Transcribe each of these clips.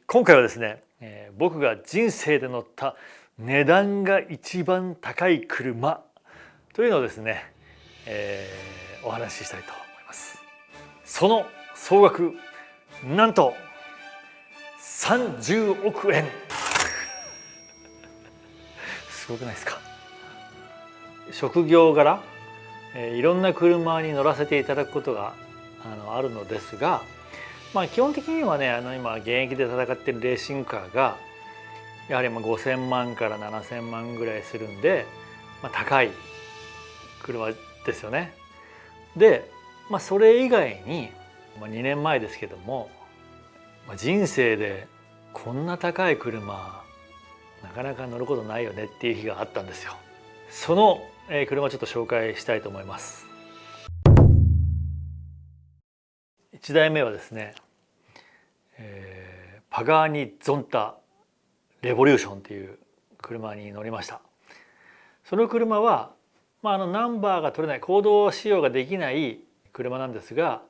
今回はですね、僕が人生で乗った値段が一番高い車というのをですね、お話ししたいと思います。その総額なんと30億円すごくないですか。職業柄、いろんな車に乗らせていただくことがあるのですが、基本的にはね、今現役で戦っているレーシングカーがやはり5000万から7000万ぐらいするんで、高い車ですよね。で、それ以外に、2年前ですけども、人生でこんな高い車なかなか乗ることないよねっていう日があったんですよ。その車をちょっと紹介したいと思います。1台目はですね、パガーニ・ゾンタ・レボリューションっていう車に乗りました。その車は、ナンバーが取れない、公道使用ができない車なんですが、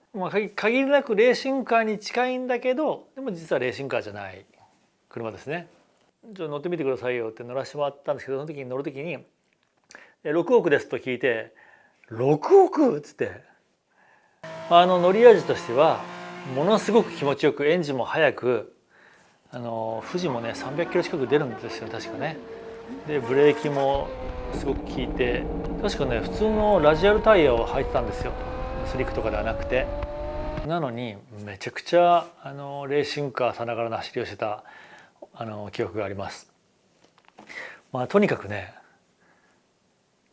限りなくレーシングカーに近いんだけど、でも実はレーシングカーじゃない車ですね。ちょっと乗ってみてくださいよって乗らせてもらったんですけど、その時に乗る時に6億ですと聞いて、6億っつって、乗り味としてはものすごく気持ちよく、エンジンも速く、富士もね300キロ近く出るんですよ確かね。でブレーキもすごく効いて、確かね普通のラジアルタイヤを履いてたんですよ、スリックとかではなくて。なのにめちゃくちゃレーシングカーさながらの走りをしてた記憶があります。とにかくね、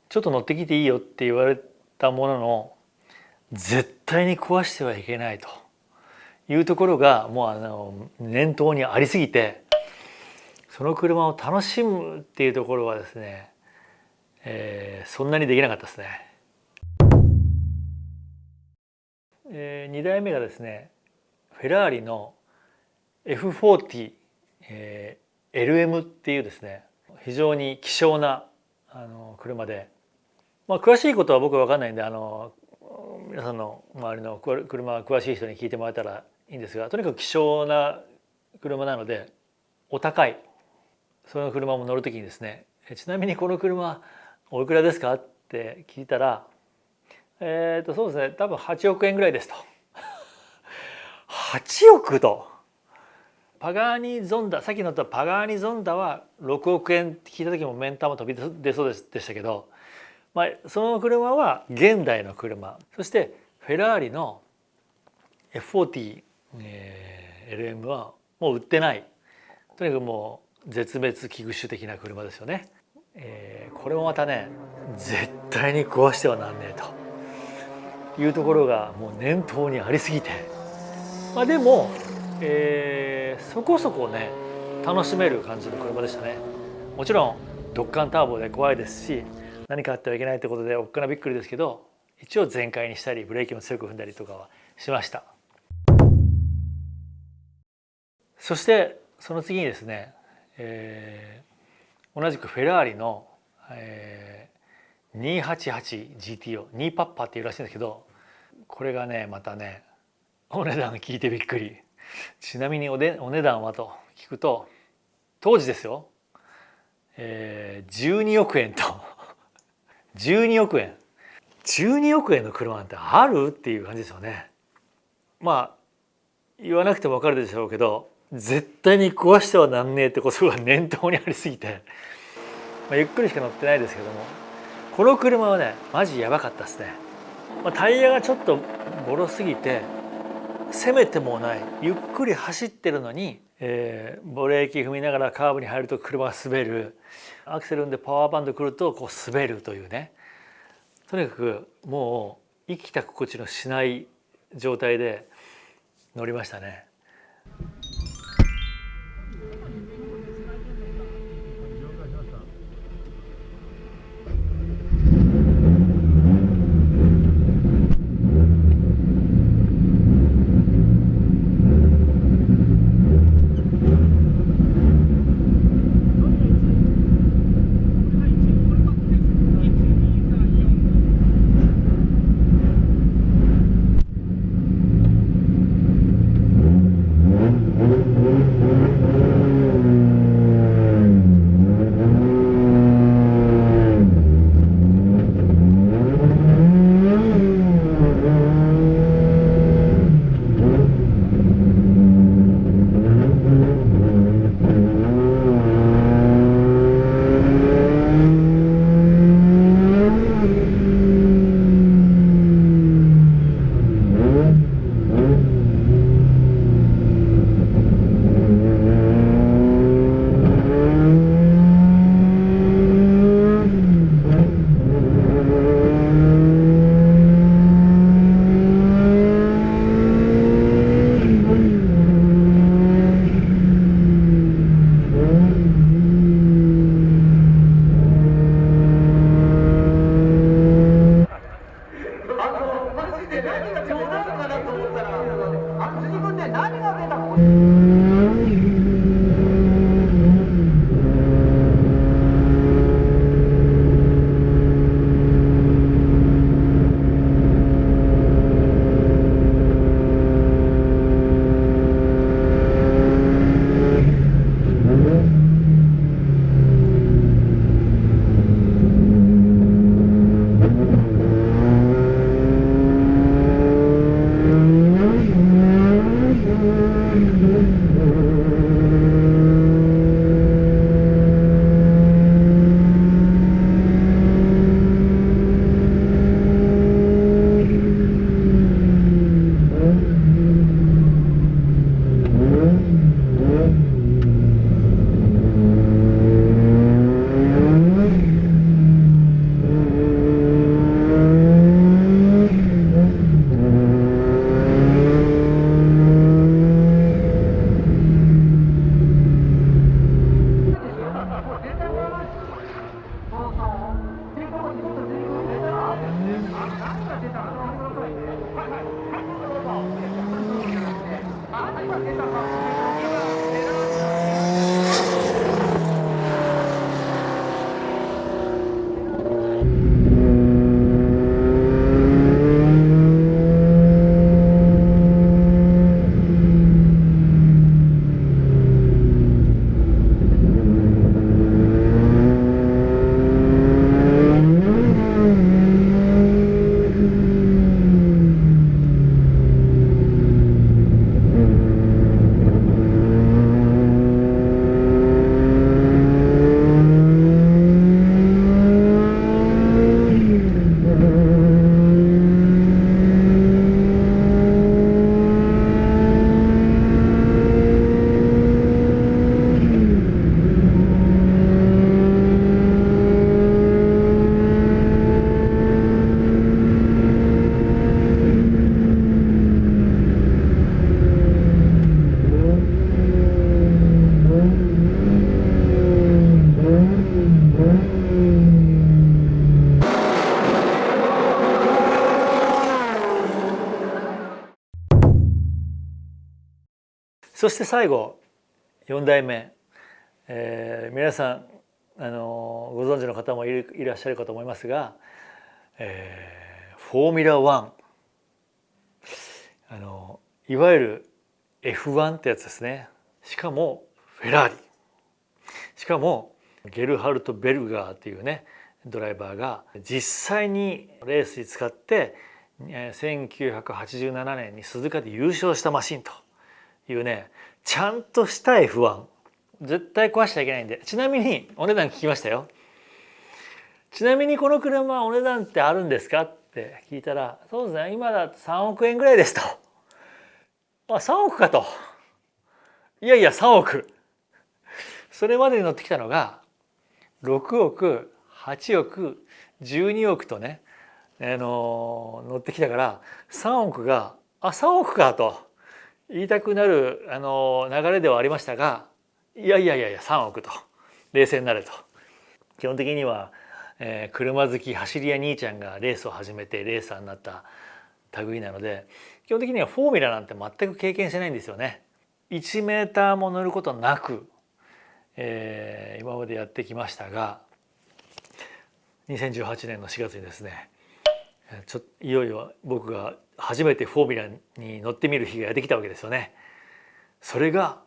ちょっと乗ってきていいよって言われたものの、絶対に壊してはいけないというところがもう念頭にありすぎて、その車を楽しむっていうところはですね、そんなにできなかったですね。2台目がですね、フェラーリの F40、LM っていうですね、非常に希少な車で、詳しいことは僕は分かんないんで、皆さんの周りの車詳しい人に聞いてもらえたらいいんですが、とにかく希少な車なのでお高い。その車も乗る時にですね、ちなみにこの車おいくらですかって聞いたら、そうですね、多分8億円ぐらいですと。8億と。パガーニ・ゾンダ、さっき乗ったパガーニ・ゾンダは6億円って聞いた時も目ん玉飛び出そうでしたけど、その車は現代の車。そしてフェラーリの F40、LM はもう売ってない。とにかくもう絶滅危惧種的な車ですよね。これもまたね、絶対に壊してはなんねえというところがもう念頭にありすぎて、でも、そこそこね楽しめる感じの車でしたね。もちろんドッカンターボで怖いですし、何かあってはいけないということでおっかなびっくりですけど、一応全開にしたりブレーキも強く踏んだりとかはしました。そしてその次にですね、同じくフェラーリの、288GTO、ニーパッパっていうらしいんですけど、これがねまたねお値段聞いてびっくり。ちなみにお値段はと聞くと、当時ですよ、12億円と12億円12億円の車なんてあるっていう感じですよね。言わなくても分かるでしょうけど、絶対に壊してはなんねえってことが念頭にありすぎて、ゆっくりしか乗ってないですけども、この車はねマジやばかったですね。タイヤがちょっとボロすぎて攻めてもない、ゆっくり走ってるのに、ブレーキ踏みながらカーブに入ると車が滑る、アクセルでパワーバンドくるとこう滑るというね、とにかくもう生きた心地のしない状態で乗りましたね。そして最後4代目、皆さんご存知の方もいらっしゃるかと思いますが、フォーミュラ1、いわゆる F1 ってやつですね。しかもフェラーリ、しかもゲルハルト・ベルガーっていうねドライバーが実際にレースに使って1987年に鈴鹿で優勝したマシンというね、ちゃんとした F1、絶対壊しちゃいけないんで。ちなみにお値段聞きましたよ。ちなみにこの車お値段ってあるんですかって聞いたら、そうですね、今だと3億円ぐらいですと。あ、3億かと。いやいや3億。それまでに乗ってきたのが6億、8億、12億とね、乗ってきたから、3億が3億かと言いたくなる流れではありましたが、いや3億と、冷静になれと。基本的には、車好き走り屋兄ちゃんがレースを始めてレーサーになった類なので、基本的にはフォーミュラなんて全く経験してないんですよね。1メーターも乗ることなく、今までやってきましたが、2018年の4月にですね、いよいよ僕が初めてフォーミュラに乗ってみる日がやってきたわけですよね。それが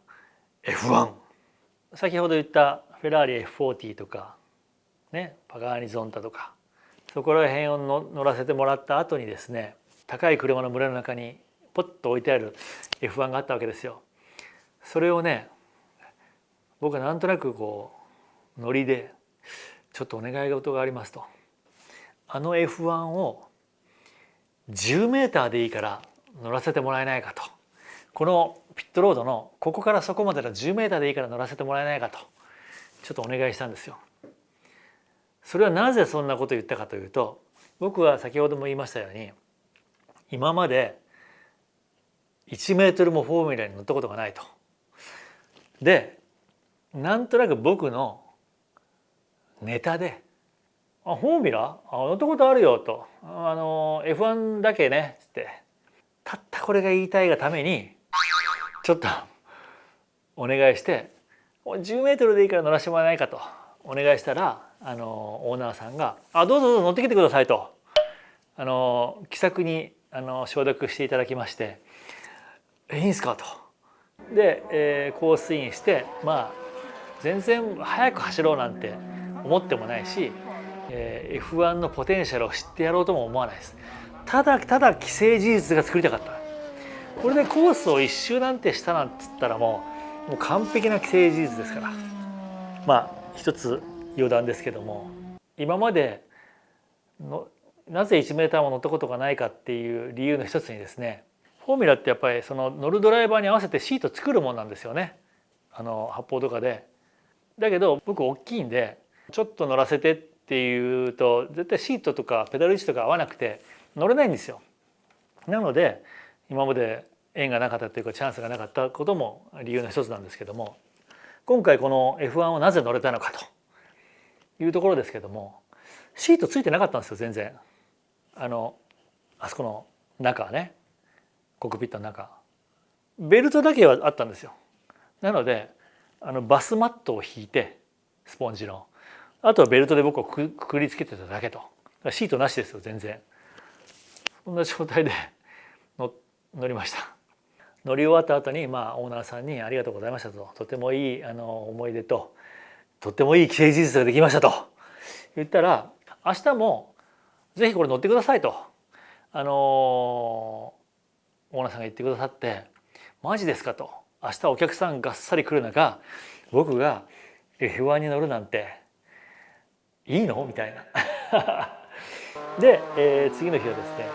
F1。先ほど言ったフェラーリ F40 とかね、パガーニゾンタとか、そこら辺を乗らせてもらった後にですね、高い車の群れの中にポッと置いてある F1 があったわけですよ。それをね、僕はなんとなくこうノリでちょっとお願い事がありますと、F1 を10メーターでいいから乗らせてもらえないかと、このピットロードのここからそこまでの10メーターでいいから乗らせてもらえないかとちょっとお願いしたんですよ。それはなぜそんなことを言ったかというと、僕は先ほども言いましたように、今まで1メートルもフォーミュラに乗ったことがないと。で、なんとなく僕のネタで「フォーミュラ乗ったことあるよ」と「F1 だけね」っつって、たったこれが言いたいがためにちょっとお願いして「10メートルでいいから乗らせてもらえないか」とお願いしたら、オーナーさんが「どうぞどうぞ乗ってきてください」と気さくに承諾していただきまして「いいんすか」と。で、コースインして、まあ全然速く走ろうなんて思ってもないし、F1 のポテンシャルを知ってやろうとも思わないです。ただただ既成事実が作りたかった。これでコースを一周なんてしたなんつったらもう完璧な既成事実ですから。まあ一つ余談ですけども、今までなぜ1メーターも乗ったことがないかっていう理由の一つにですね、フォーミュラってやっぱりその乗るドライバーに合わせてシート作るもんなんですよね、発泡とかで。だけど僕大きいんで、ちょっと乗らせてっていうと絶対シートとかペダル位置とか合わなくて乗れないんですよ。なので今まで縁がなかったというかチャンスがなかったことも理由の一つなんですけども、今回この F1 をなぜ乗れたのかというところですけども、シートついてなかったんですよ全然。あそこの中はね、コックピットの中ベルトだけはあったんですよ。なのでバスマットを引いてスポンジの、あとはベルトで僕をくくりつけてただけと。シートなしですよ全然。そんな状態で乗りました。乗り終わった後にオーナーさんに「ありがとうございました」と「とてもいい思い出ととってもいい既成事実ができました」と言ったら「明日もぜひこれ乗ってください」とオーナーさんが言ってくださって、マジですかと。明日お客さんがっさり来る中僕が F1 に乗るなんていいのみたいなで、次の日はですね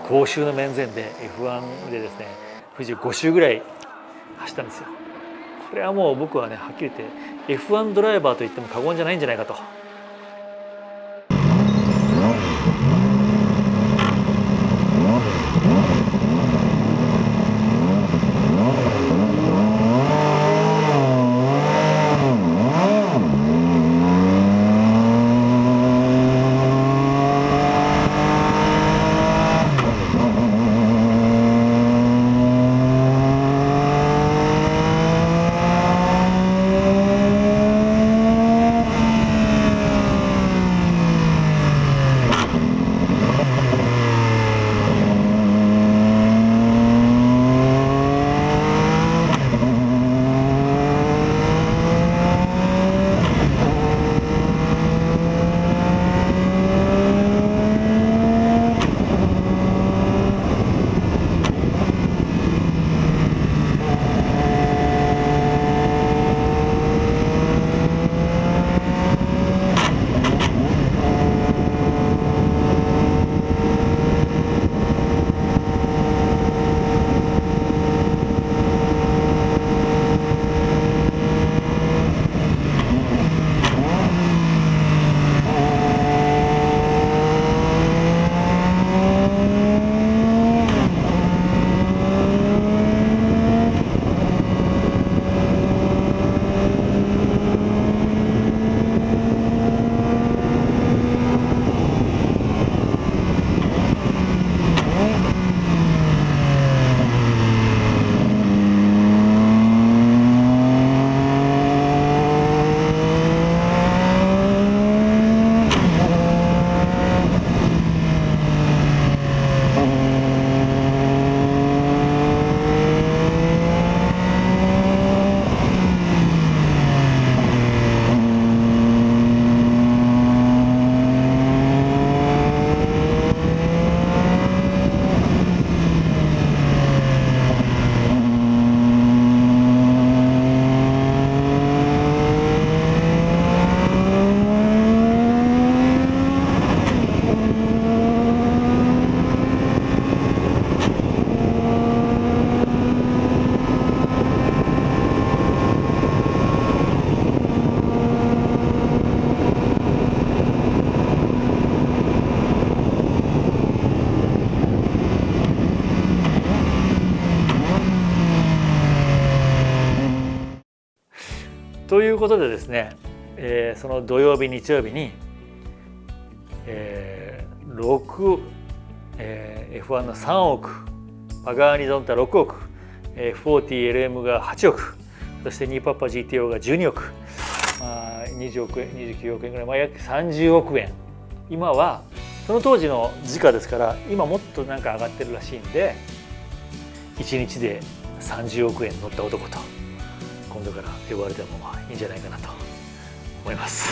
公衆の面前で F1 でですね富士5周ぐらい走ったんですよ。これはもう僕はねはっきり言って F1 ドライバーと言っても過言じゃないんじゃないかと。ということでですね、その土曜日日曜日に、F1 の3億、パガーニ・ゾンタ6億、40LM が8億、そしてニーパッパ GTO が12億、20億円29億円ぐらい、約30億円。今はその当時の時価ですから、今もっとなんか上がってるらしいんで、1日で30億円乗った男と今度から呼ばれてもいいんじゃないかなと思います。